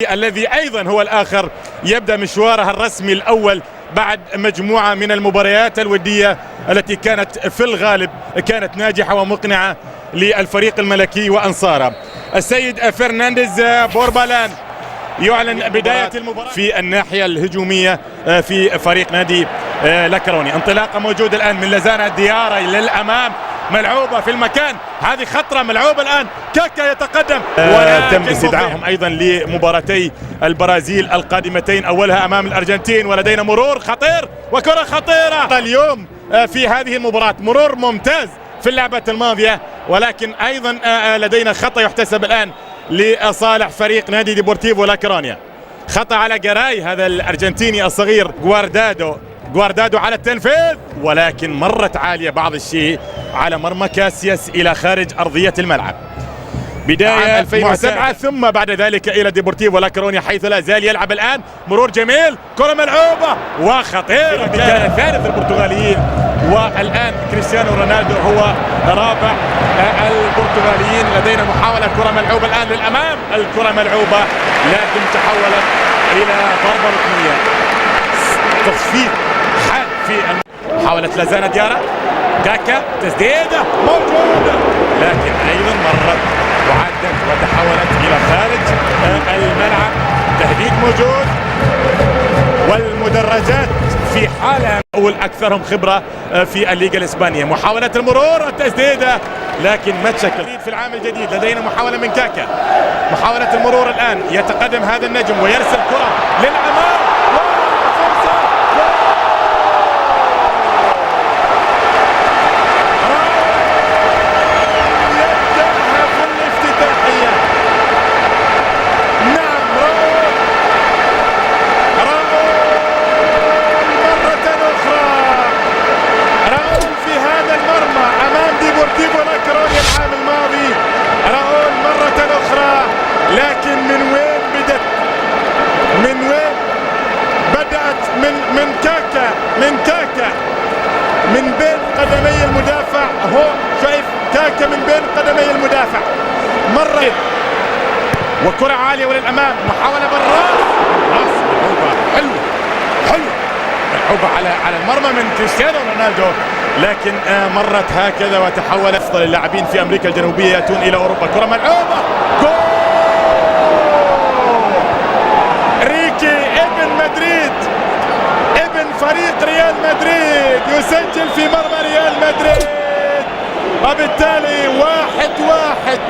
الذي أيضا هو الآخر يبدأ مشواره الرسمي الأول بعد مجموعة من المباريات الودية التي كانت في الغالب كانت ناجحة ومقنعة للفريق الملكي وأنصاره. السيد فرنانديز بوربالان يعلن بداية المباراة في الناحية الهجومية في فريق نادي لاكروني. انطلاقة موجودة الآن من لازانا ديارة للأمام، ملعوبة في المكان، هذه خطرة ملعوبة الآن، كاكا يتقدم وتم استدعائهم أيضا لمباراتي البرازيل القادمتين، أولها أمام الأرجنتين، ولدينا مرور خطير وكرة خطيرة اليوم في هذه المباراة، مرور ممتاز في اللعبة الماضية، ولكن أيضا لدينا خطأ يحتسب الآن لصالح فريق نادي ديبورتيفو لاكرونيا. خطأ على جراي هذا الأرجنتيني الصغير غواردادو على التنفيذ، ولكن مرت عالية بعض الشيء على مرمى كاسياس إلى خارج أرضية الملعب. بداية 2007 ثم بعد ذلك إلى ديبورتيفو لاكرونيا حيث لا زال يلعب الآن. مرور جميل، كرة ملعوبة وخطيرة، كان ثالث البرتغاليين، والآن كريستيانو رونالدو هو رابع البرتغاليين. لدينا محاولة كرة ملعوبة الآن للأمام، الكرة ملعوبة لكن تحولت إلى ضربة ركنية. تصفيق حاد في محاولة لازانا ديارة، كاكا تسديدة موجودة لكن أيضا مرت وعدت وتحولت إلى خارج الملعب. تهديد موجود، والمدرجات في حالة أول أكثرهم خبرة في الليغا الإسبانية. محاولة المرور، التسديدة لكن ما تشكل في العام الجديد. لدينا محاولة من كاكا، محاولة المرور الآن، يتقدم هذا النجم ويرسل كرة للأمام. لكن من وين بدت؟ من وين بدأت؟ من كاكا من بين قدمي المدافع. هو شايف كاكا من بين قدمي المدافع، مرة وكرة عالية وللأمام، محاولة بالراس، راس حلوة ملعوبة على المرمى من كريستيانو رونالدو، لكن مرت هكذا وتحول. أفضل اللاعبين في أمريكا الجنوبية يأتون إلى أوروبا. كرة ملعوبة، جول! ابن مدريد، ابن فريق ريال مدريد يسجل في مرمى ريال مدريد، وبالتالي 1-1.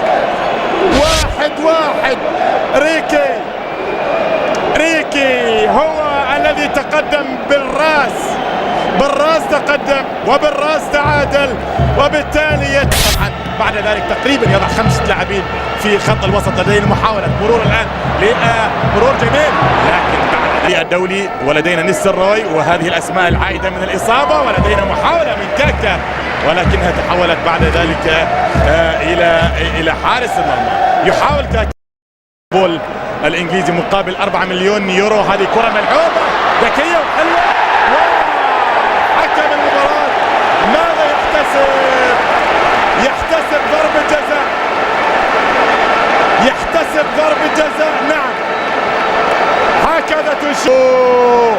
ريكي هو الذي تقدم بالراس تقدم وبالراس تعادل، وبالتالي طبعا بعد ذلك تقريبا يضع 5 لاعبين في خط الوسط. لدينا محاولة مرور الآن مرور جميل، لكن بعد الدولي ولدينا نيستلروي وهذه الأسماء العائدة من الإصابة، ولدينا محاولة من كاكا ولكنها تحولت بعد ذلك إلى حارس المرمى. يحاول كاكا بول الإنجليزي مقابل 4 مليون يورو. هذه كرة ملعوبة ذكية وحلوة، حكم المباراة ماذا يحتسب؟ يحتسب ضربة جزاء، نعم هكذا تشوف.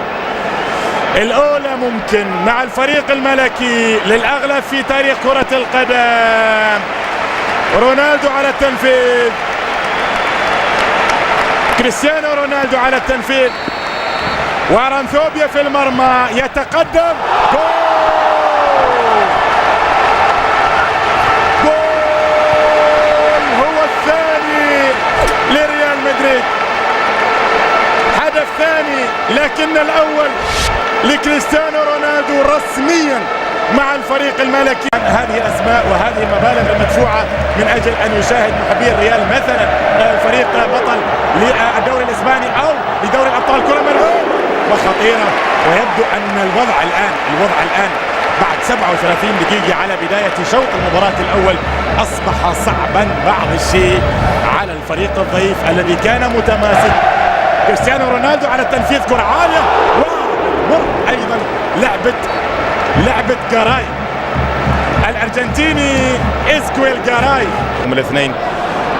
الأولى ممكن مع الفريق الملكي للأغلب في تاريخ كرة القدم. رونالدو على التنفيذ، كريستيانو رونالدو على التنفيذ، وارانثوبيا في المرمى يتقدم. جول هو الثاني لريال مدريد، هدف ثاني، لكن الأول لكريستيانو رونالدو رسميا مع الفريق الملكي. هذه الأسماء وهذه المبالغ المدفوعة من أجل أن يشاهد محبي الريال مثلا فريق بطل للدوري الإسباني أو لدوري الأبطال. كرة ملعوبة وخطيرة، ويبدو أن الوضع الآن بعد 37 دقيقة على بداية شوط المباراة الأول أصبح صعبا بعض الشيء على الفريق الضيف الذي كان متماسك. كريستيانو رونالدو على التنفيذ، كرة عالية، أيضا لعبة جاراي الأرجنتيني إسكويل جاراي. هم الاثنين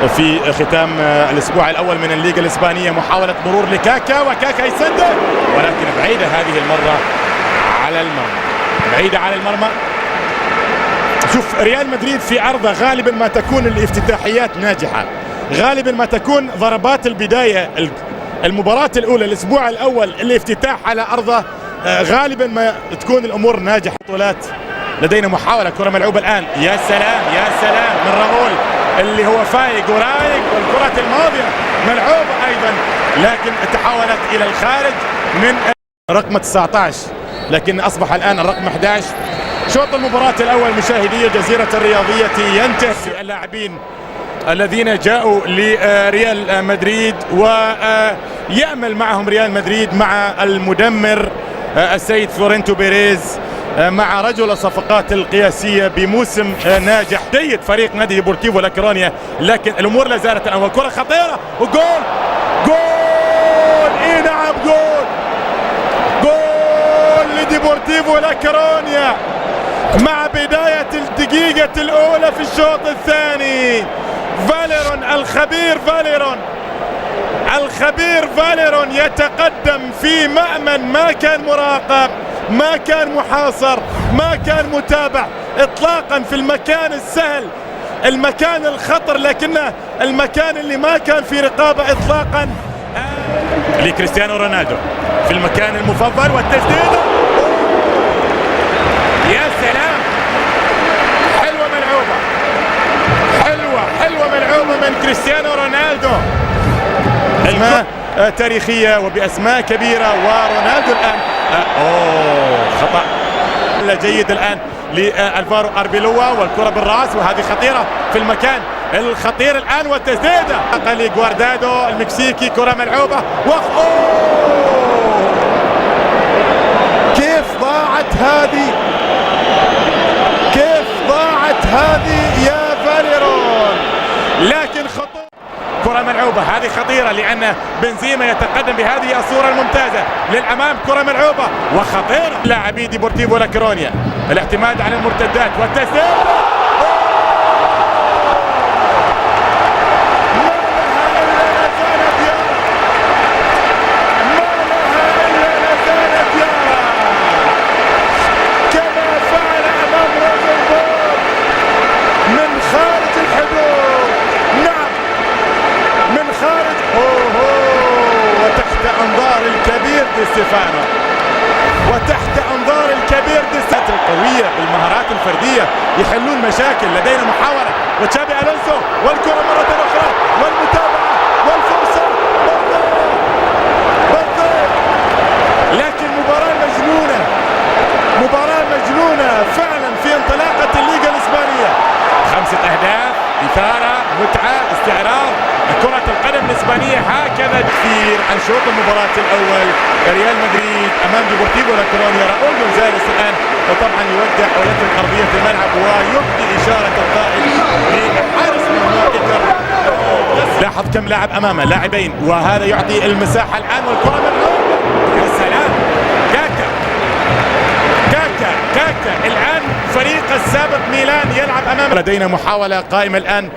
في ختام الاسبوع الاول من الليغا الاسبانيه. محاوله مرور لكاكا وكاكا يسدد ولكن بعيده هذه المره على المرمى، بعيده على المرمى. شوف ريال مدريد في عرضه غالبا ما تكون الافتتاحيات ناجحه، غالبا ما تكون ضربات البدايه المباراه الاولى الاسبوع الاول الافتتاح على ارضه غالبا ما تكون الامور ناجحه. بطولات لدينا محاوله كره ملعوبه الان، يا سلام يا سلام من راؤول اللي هو فايق ورايق، والكره الماضيه ملعوبه ايضا لكن تحولت الى الخارج من رقم 19 لكن اصبح الان الرقم 11. شوط المباراة الأول مشاهدي الجزيرة الرياضية ينتهي. اللاعبين الذين جاءوا لريال مدريد ويأمل معهم ريال مدريد مع المدمر السيد فلورنتو بيريز، مع رجل الصفقات القياسية بموسم ناجح جيد فريق نادي ديبورتيفو لاكرونيا، لكن الأمور لا زالت الأول. كرة خطيرة وجول، جول، إيه نعم جول، جول لديبورتيفو لاكرونيا مع بداية الدقيقة الأولى في الشوط الثاني. فاليرون الخبير فاليرون يتقدم في مأمن ما كان مراقب، ما كان محاصر، ما كان متابع اطلاقا في المكان السهل، المكان الخطر، لكنه المكان اللي ما كان في رقابة اطلاقا لكريستيانو رونالدو في المكان المفضل والتسديد. يا سلام، حلوة ملعوبة، حلوة ملعوبة من كريستيانو رونالدو، أسماء تاريخية وبأسماء كبيرة. ورونالدو الآن خطأ جيد الآن لألفارو أربيلوا والكرة بالرأس وهذه خطيرة في المكان الخطير الآن والتسديدة لجواردادو المكسيكي، كرة ملعوبة كيف ضاعت هذه، كيف ضاعت هذه يا فاليرون، لكن كرة ملعوبة هذه خطيرة لأن بنزيما يتقدم بهذه الصورة الممتازة للأمام، كرة ملعوبة وخطيرة. لاعبي ديبورتيفو لاكرونيا الاعتماد على المرتدات والتسديد. ستيفانو وتحت انظار الكبير دي ستيفانو القوية بالمهارات الفردية يحلون مشاكل. لدينا محاولة وتشابي الونسو والكرة مرة اخرى والمتابعة والفرصة بالضبط، لكن مباراة مجنونة فعلا في انطلاقة الليغا الاسبانية. 5 اهداف، اثارة، متعة، استعراض. كرة القدم الإسبانية هكذا كثير عن شوط المباراة الأول. ريال مدريد أمام ديبورتيفو لاكرونيا. راؤول جونزاليس الآن وطبعا يودع ويترك أرضية الملعب ويعطي إشارة القائد لحارس مرمى إيكر. لاحظ كم لاعب أمامه، لاعبين، وهذا يعطي المساحة الآن والكرة ملعوبة. يا سلام، كاكا الآن فريق السابق ميلان يلعب أمامه. لدينا محاولة قائمة الآن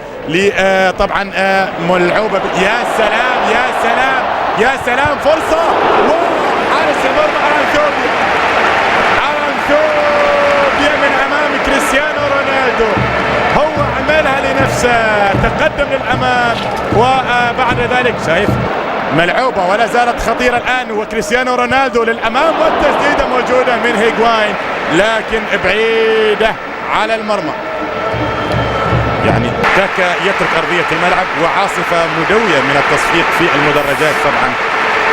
طبعا ملعوبة يا سلام فرصة، حارس المرمى أرانثوبيا من أمام كريستيانو رونالدو، هو عملها لنفسه، تقدم للأمام وبعد ذلك شايف ملعوبة ولا زالت خطيرة الآن، وكريستيانو رونالدو للأمام والتسديدة موجودة من هيغواين لكن بعيدة على المرمى. يعني كاكا يترك أرضية الملعب وعاصفة مدوية من التصفيق في المدرجات طبعا،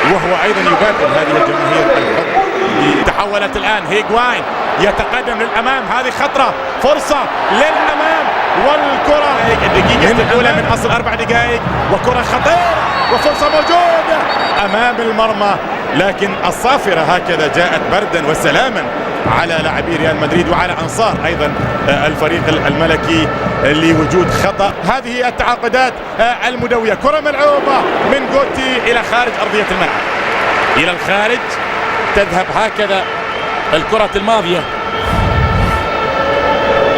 وهو أيضا يبادر هذه الجماهير الحب. تحولت الآن هيغواين يتقدم للأمام، هذه خطرة، فرصة للأمام والكرة الدقيقة الأولى من أصل 4 دقائق وكرة خطيرة وفرصة موجودة أمام المرمى، لكن الصافرة هكذا جاءت بردا وسلاما على لاعبي ريال مدريد وعلى أنصار أيضا الفريق الملكي لوجود خطأ. هذه التعاقدات المدوية، كرة ملعوبة من جوتي إلى خارج أرضية الملعب، إلى الخارج تذهب هكذا الكرة الماضية